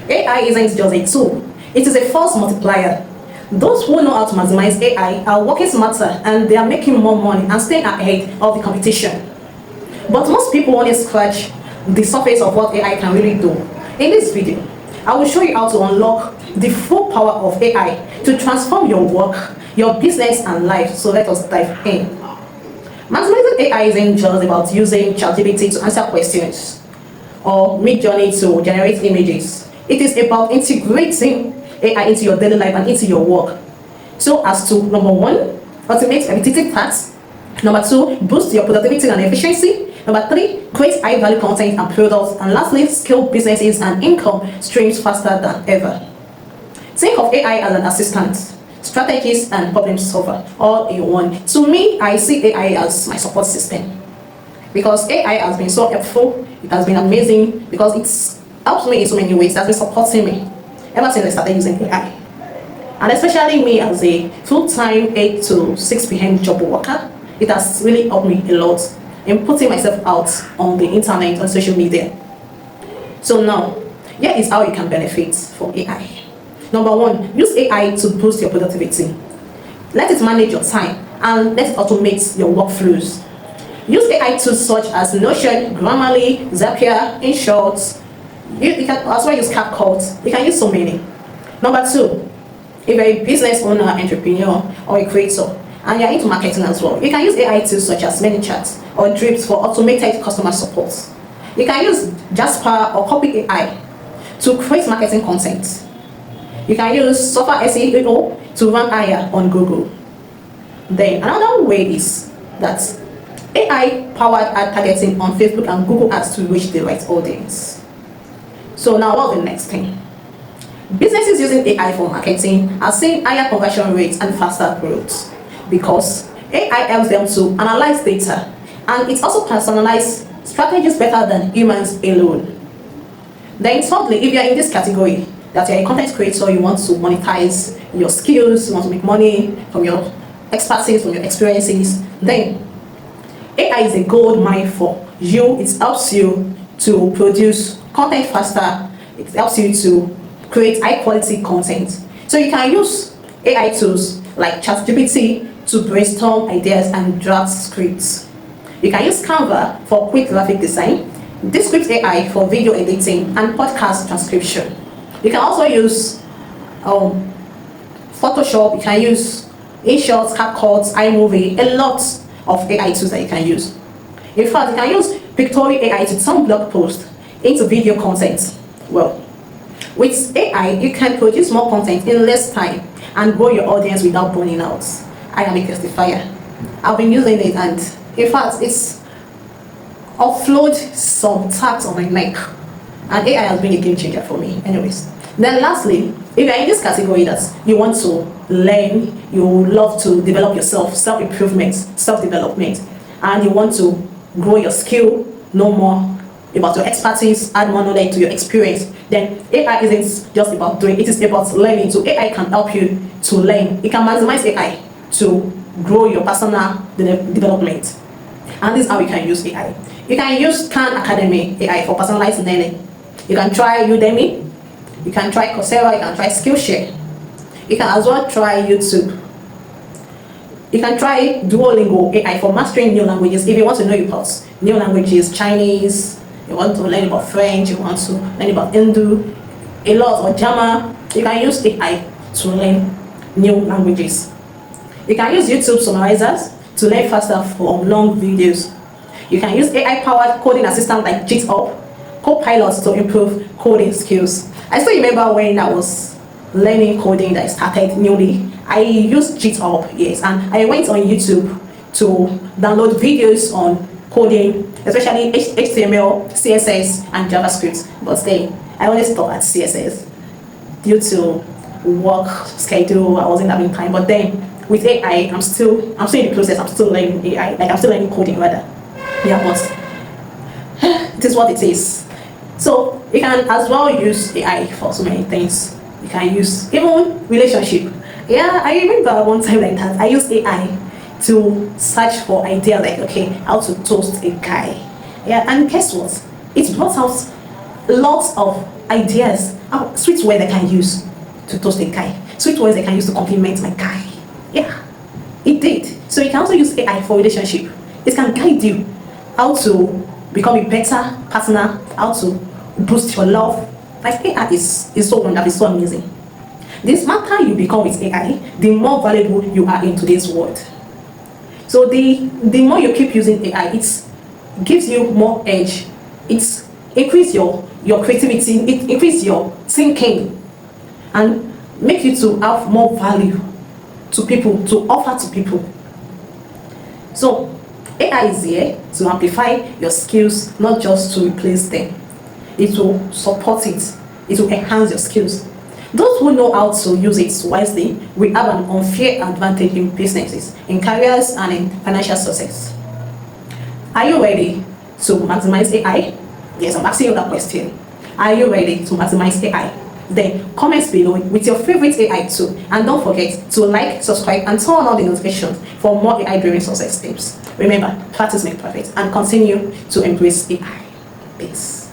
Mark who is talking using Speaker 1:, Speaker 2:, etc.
Speaker 1: AI isn't just a tool, it is a force multiplier. Those who know how to maximize AI are working smarter and they are making more money and staying ahead of the competition. But most people only scratch the surface of what AI can really do. In this video, I will show you how to unlock the full power of AI to transform your work, your business and life. So let us dive in. Maximizing AI isn't just about using ChatGPT to answer questions or Midjourney to generate images. It is about integrating AI into your daily life and into your work, so as to, number one, automate repetitive tasks, number two, boost your productivity and efficiency, number three, create high value content and products, and lastly, scale businesses and income streams faster than ever. Think of AI as an assistant, strategist and problem solver all in one. To me, I see AI as my support system, because AI has been so helpful. It has been amazing because it's helped me in so many ways. It has been supporting me ever since I started using AI. And especially me as a full-time 8 to 6 p.m. job worker, it has really helped me a lot in putting myself out on the internet, on social media. So now, here is how you can benefit from AI. Number one, use AI to boost your productivity. Let it manage your time and let it automate your workflows. Use AI tools such as Notion, Grammarly, Zapier, in short. You can also use CapCut. You can use so many. Number two, if you're a business owner, entrepreneur, or a creator, and you're into marketing as well, you can use AI tools such as ManyChat or Drips for automated customer support. You can use Jasper or Copy AI to create marketing content. You can use Software SEO to rank higher on Google. Then another way is that AI-powered ad targeting on Facebook and Google Ads to reach the right audience. So now what's the next thing? Businesses using AI for marketing are seeing higher conversion rates and faster growth because AI helps them to analyze data, and it also personalizes strategies better than humans alone. Then thirdly, if you're in this category, that you're a content creator, you want to monetize your skills, you want to make money from your expertise, from your experiences, then AI is a gold mine for you. It helps you to produce content faster. It helps you to create high quality content. So you can use AI tools like ChatGPT to brainstorm ideas and draft scripts. You can use Canva for quick graphic design, Descript AI for video editing and podcast transcription. You can also use Photoshop. You can use InShot, CapCut, iMovie, a lot of AI tools that you can use. In fact, you can use Pictory AI to turn blog posts into video content. Well, with AI, you can produce more content in less time and grow your audience without burning out. I am a testifier. I've been using it, and in fact, it's offload some tasks on my neck, and AI has been a game changer for me. Anyways, then lastly, if you're in this category that you want to learn, you love to develop yourself, self-improvement, self-development, and you want to grow your skill, know more about your expertise, add more knowledge to your experience, then AI isn't just about doing, it is about learning. So AI can help you to learn. You can maximize AI to grow your personal development. And this is how you can use AI. You can use Khan Academy AI for personalized learning. You can try Udemy, you can try Coursera, you can try Skillshare. You can as well try YouTube. You can try Duolingo AI for mastering new languages. If you want to know about new languages, Chinese, you want to learn about French, you want to learn about Hindu, a lot, or German, you can use AI to learn new languages. You can use YouTube summarizers to learn faster from long videos. You can use AI-powered coding assistant like GitHub, Copilot to improve coding skills. I still remember when I was learning coding that I started newly, I used GitHub, yes, and I went on YouTube to download videos on coding, especially HTML, CSS, and JavaScript. But then I only stopped at CSS due to work schedule. I wasn't having time. But then with AI, I'm still in the process. I'm still learning AI. Like I'm still learning coding rather. Yeah, but it is what it is. So you can as well use AI for so many things. You can use even relationship. Yeah, I remember one time like that. I used AI to search for ideas like, okay, how to toast a guy. Yeah, and guess what? It brought out lots of ideas, sweet words they can use to toast a guy, sweet words they can use to compliment my guy. Yeah, it did. So you can also use AI for relationship. It can guide you how to become a better partner, how to boost your love. Like AI is so wonderful, it's so amazing. The smarter you become with AI, the more valuable you are in today's world. So the more you keep using AI, it gives you more edge. It increases your creativity, it increases your thinking, and make you to have more value to people, to offer to people. So AI is here to amplify your skills, not just to replace them. It will support it. It will enhance your skills. Those who know how to use it wisely will have an unfair advantage in businesses, in careers, and in financial success. Are you ready to maximize AI? Yes, I'm asking you that question. Are you ready to maximize AI? Then comment below with your favorite AI tool, and don't forget to like, subscribe, and turn on the notifications for more AI-driven success tips. Remember, practice makes perfect, and continue to embrace AI. Peace.